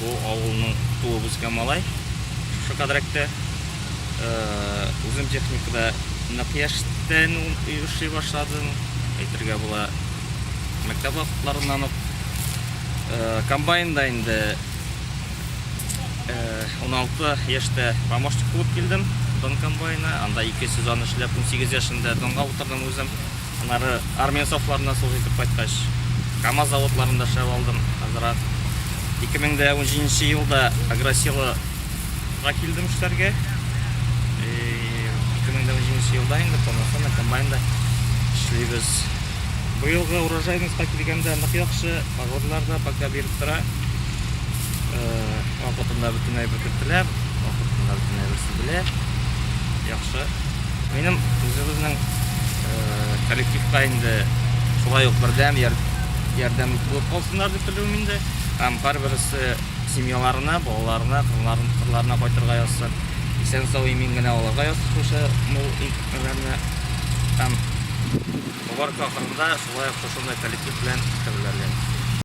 Бу авылның туып үскән малай. Шушы кадәрәктә үзем техникада нык яшьтән эшли башладым. Әйтергә була, мәктәп вакытларыннан ук комбайнда инде 16 яшьтә помощник булып килдем Дон комбайна. Анда 2 сезон эшләп 18 яшында Донга утырдым үзем. Аннары армия сафларына служить итеп кайткач, КАМАЗ заводларында эшләп алдым. Азрак 2017 елда Агросилага килдем эшләргә. 2017 елда инде полноценный комбайнда эшлибез. Быелгы урожайыбызга килгәндә нык яхшы, погодалар да пока биреп тора. Вакытында бөтенләй бетерләр, вакытында бөтенләй белә. Яхшы. Минем үзебезнең коллективка инде шулай ук бердәм ярдәм булып калсыннар дип телим инде. Һәм һәрберсе семьяларына, балаларына, кызларына кайтырга язсын. Исән-сау имин генә алырга язсын шушы мул икмәләрне. Һәм Бар кахырында шулай шушындай коллектив белән эшләрләр.